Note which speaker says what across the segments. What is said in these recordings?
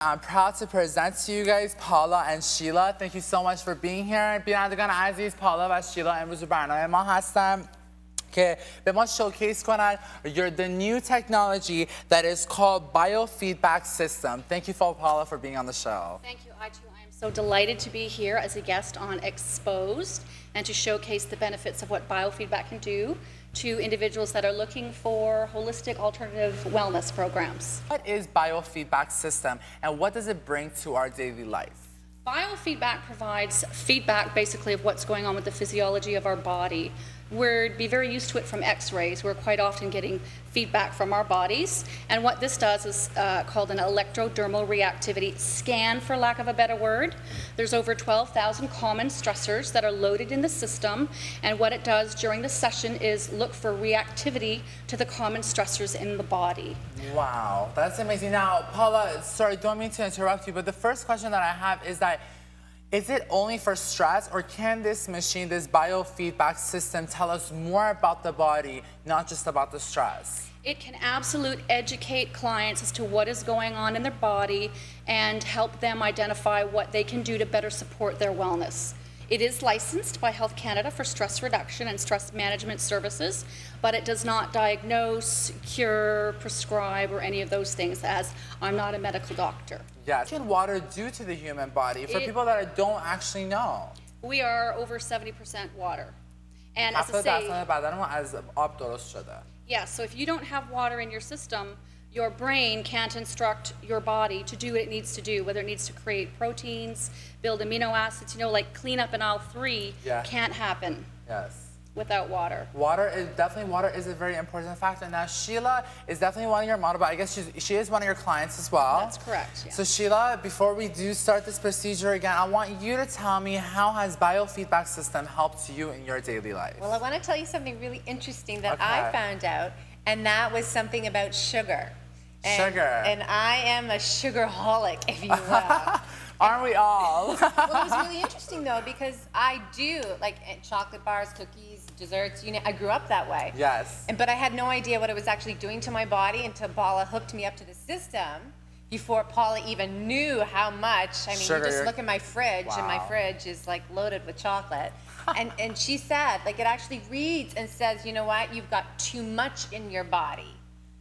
Speaker 1: I'm proud to present to you guys Paula and Sheila. Thank you so much for being here. بینندگان عزیز، پالا و شیلا امروز تو برنامه ما هستن که به ما showcase کنن the new technology that is called Biofeedback system. Thank you, Paula, for being on the show.
Speaker 2: Thank you, I am so delighted to be here as a guest on Xposed and to showcase the benefits of what biofeedback can do to individuals that are looking for holistic alternative wellness programs.
Speaker 1: What is Biofeedback system and what does it bring to our daily life?
Speaker 2: Biofeedback provides feedback basically of what's going on with the physiology of our body. We'd be very used to it from x-rays. We're quite often getting feedback from our bodies. And what this does is called an electrodermal reactivity scan, for lack of a better word. There's over 12,000 common stressors that are loaded in the system. And what it does during the session is look for reactivity to the common stressors in the body.
Speaker 1: Wow, that's amazing. Now, Paula, sorry, don't mean to interrupt you, but the first question that I have is that is it only for stress, or can this machine, this biofeedback system, tell us more about the body, not just about the stress?
Speaker 2: It can absolutely educate clients as to what is going on in their body and help them identify what they can do to better support their wellness. It is licensed by Health Canada for stress reduction and stress management services, but it does not diagnose, cure, prescribe, or any of those things, as I'm not a medical doctor.
Speaker 1: Yeah. What can water do to the human body for people that don't actually know?
Speaker 2: We are over 70% water. And as I say, yeah, so if you don't have water in your system, your brain can't instruct your body to do what it needs to do, whether it needs to create proteins, build amino acids, like clean up in aisle 3, can't happen without water. Water
Speaker 1: is a very important factor. Now, Sheila is definitely one of your models, but I guess she is one of your clients as well.
Speaker 2: That's correct, yeah.
Speaker 1: So Sheila, before we do start this procedure again, I want you to tell me, how has biofeedback system helped you in your daily life?
Speaker 3: Well, I want to tell you something really interesting that I found out, and that was something about sugar. And I am a sugarholic, if you will.
Speaker 1: Aren't we all?
Speaker 3: Well, it was really interesting, though, because I do, like chocolate bars, cookies, desserts, I grew up that way.
Speaker 1: Yes.
Speaker 3: But I had no idea what it was actually doing to my body until Paula hooked me up to the system, before Paula even knew how much. I mean,
Speaker 1: sugar.
Speaker 3: You just look at my fridge, and my fridge is like loaded with chocolate. and she said, like, it actually reads and says, you know what, you've got too much in your body.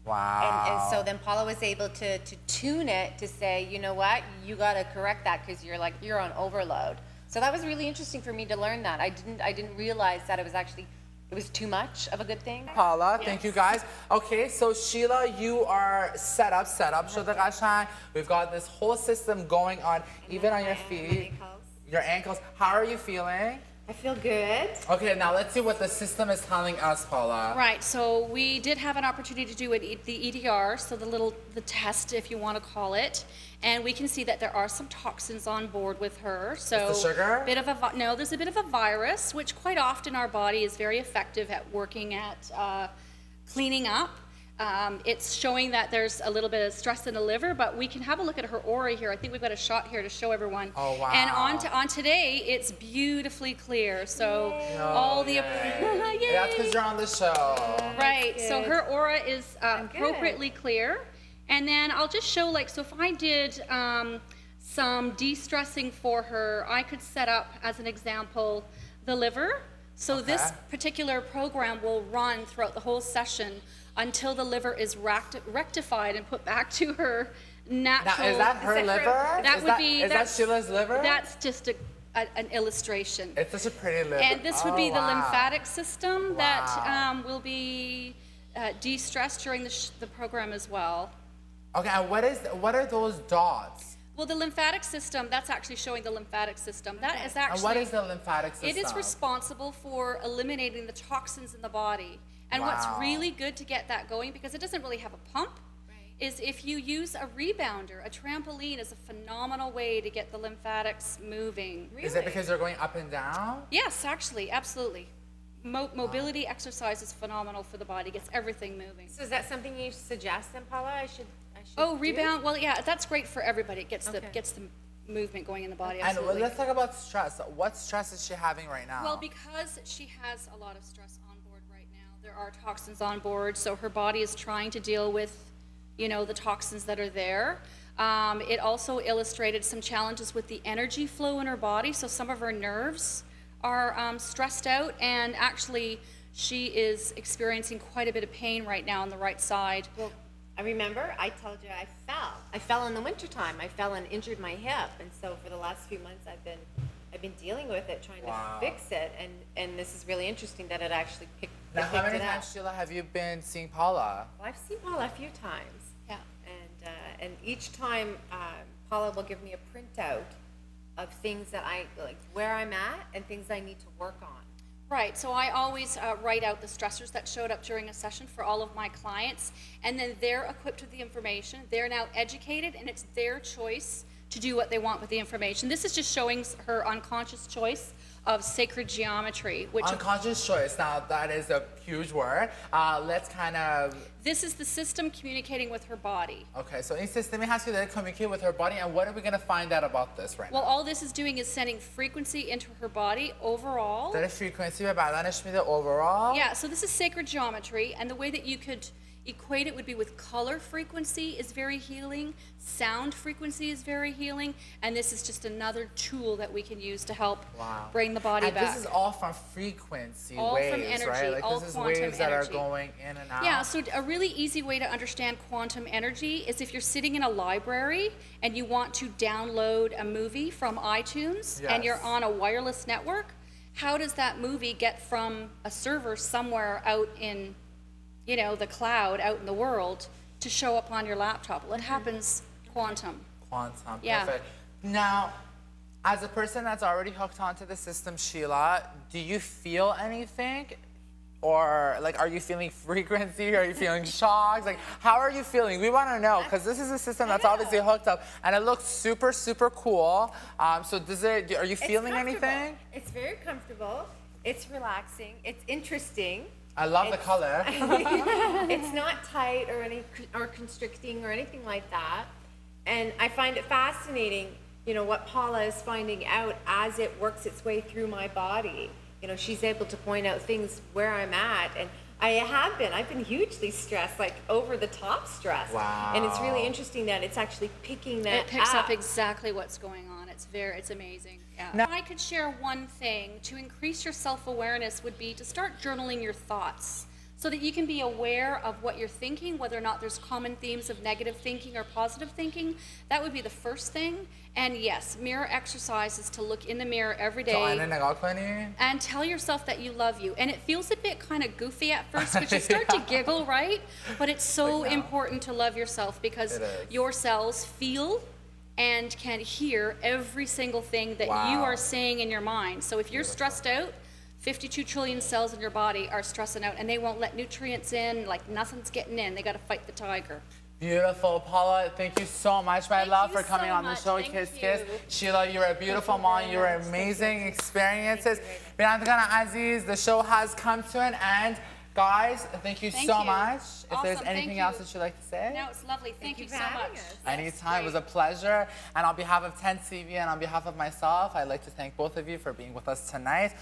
Speaker 1: Wow.
Speaker 3: And so then Paula was able to tune it to say, you know what, you got to correct that because you're on overload. So that was really interesting for me to learn that. I didn't realize that it was too much of a good thing.
Speaker 1: Paula, thank you guys. Okay, so Sheila, you are set up. We've got this whole system going on, even on your feet. Your ankles. How are you feeling?
Speaker 3: I feel good.
Speaker 1: Okay, now let's see what the system is telling us, Paula.
Speaker 2: Right, so we did have an opportunity to do the EDR, so the test, if you want to call it, and we can see that there are some toxins on board with her. So
Speaker 1: is the sugar?
Speaker 2: No, there's a bit of a virus, which quite often our body is very effective at working at cleaning up. It's showing that there's a little bit of stress in the liver, but we can have a look at her aura here. I think we've got a shot here to show everyone.
Speaker 1: Oh, wow.
Speaker 2: And on today, it's beautifully clear. So all the
Speaker 1: that's because you're on the show.
Speaker 2: Right. So her aura is appropriately clear. And then I'll just show, so if I did some de-stressing for her, I could set up, as an example, the liver. So this particular program will run throughout the whole session until the liver is rectified and put back to her natural.
Speaker 1: Now, is that her liver? Is that Sheila's liver?
Speaker 2: That's just an illustration.
Speaker 1: It's such a pretty liver.
Speaker 2: And this would be the lymphatic system that will be de-stressed during the program as well.
Speaker 1: Okay, and what are those dots?
Speaker 2: Well, the lymphatic system, that's actually showing the lymphatic system. That is actually.
Speaker 1: And what is the lymphatic system?
Speaker 2: It is responsible for eliminating the toxins in the body. And what's really good to get that going, because it doesn't really have a pump, is if you use a rebounder. A trampoline is a phenomenal way to get the lymphatics moving.
Speaker 1: Really? Is it because they're going up and down?
Speaker 2: Yes, actually, absolutely. Mobility exercise is phenomenal for the body, gets everything moving.
Speaker 3: So is that something you suggest then, Paula? I should
Speaker 2: rebound? Well, yeah, that's great for everybody. It gets the movement going in the body. Absolutely.
Speaker 1: And let's talk about stress. What stress is she having right now?
Speaker 2: Well, because she has a lot of stress on board right now, there are toxins on board, so her body is trying to deal with, the toxins that are there. It also illustrated some challenges with the energy flow in her body, so some of her nerves are stressed out, and actually she is experiencing quite a bit of pain right now on the right side.
Speaker 3: Well, I remember I told you I fell. I fell in the wintertime. I fell and injured my hip, and so for the last few months I've been dealing with it, trying to fix it, and this is really interesting that it actually picked it up.
Speaker 1: Now, how many times, Sheila, have you been seeing Paula?
Speaker 3: Well, I've seen Paula a few times.
Speaker 2: Yeah.
Speaker 3: And each time Paula will give me a printout of things that like where I'm at and things I need to work on.
Speaker 2: Right, so I always write out the stressors that showed up during a session for all of my clients, and then they're equipped with the information. They're now educated, and it's their choice to do what they want with the information. This is just showing her unconscious choice of sacred geometry, which
Speaker 1: unconscious choice. Now that is a huge word. Let's kind of.
Speaker 2: This is the system communicating with her body.
Speaker 1: Okay, so in system it has to communicate with her body, and what are we going to find out about this right now?
Speaker 2: Well, all this is doing is sending frequency into her body overall.
Speaker 1: داره frequency به بدنش میده overall.
Speaker 2: Yeah, so this is sacred geometry, and the way that you could equate it would be with color frequency is very healing, sound frequency is very healing, and this is just another tool that we can use to help bring the body
Speaker 1: and
Speaker 2: back.
Speaker 1: This is all from frequency
Speaker 2: all
Speaker 1: waves,
Speaker 2: from energy,
Speaker 1: right? Like
Speaker 2: all
Speaker 1: this is
Speaker 2: quantum
Speaker 1: waves that
Speaker 2: energy.
Speaker 1: are going in and out.
Speaker 2: Yeah, so a really easy way to understand quantum energy is if you're sitting in a library and you want to download a movie from iTunes and you're on a wireless network, how does that movie get from a server somewhere out in, you know, the cloud, out in the world, to show up on your laptop? Well, it happens quantum.
Speaker 1: Quantum,
Speaker 2: Yeah.
Speaker 1: perfect. Now, as a person that's already hooked onto the system, Sheila, do you feel anything? Or, like, are you feeling frequency? Are you feeling shocks? Like, how are you feeling? We want to know, because this is a system that's obviously hooked up, and it looks super, super cool. So are you feeling anything?
Speaker 3: It's very comfortable. It's relaxing. It's interesting.
Speaker 1: I love the color.
Speaker 3: It's not tight or constricting or anything like that. And I find it fascinating, you know, what Paula is finding out as it works its way through my body. You know, she's able to point out things where I'm at, and I've been hugely stressed, like over the top stressed.
Speaker 1: Wow.
Speaker 3: And it's really interesting that it's actually picking that up.
Speaker 2: It picks up exactly what's going on. It's amazing. Yeah.
Speaker 1: Now,
Speaker 2: if I could share one thing to increase your self-awareness would be to start journaling your thoughts so that you can be aware of what you're thinking, whether or not there's common themes of negative thinking or positive thinking. That would be the first thing. And yes, mirror exercises to look in the mirror every day and tell yourself that you love you. And it feels a bit kind of goofy at first because you start to giggle, right? But it's so important to love yourself because your cells feel and can hear every single thing that you are saying in your mind. So if you're stressed out, 52 trillion cells in your body are stressing out, and they won't let nutrients in, like nothing's getting in. They got to fight the tiger.
Speaker 1: Beautiful. Paula, thank you so much, my love, for coming on the show. Kiss, kiss. Sheila, you're a beautiful mom. You're amazing experiences. Binandagana Aziz, the show has come to an end. Guys, thank you so much. If there's anything else that you'd like to say?
Speaker 2: No, it's lovely. Thank you so much.
Speaker 1: Anytime. It was a pleasure. And on behalf of 10 TV and on behalf of myself, I'd like to thank both of you for being with us tonight.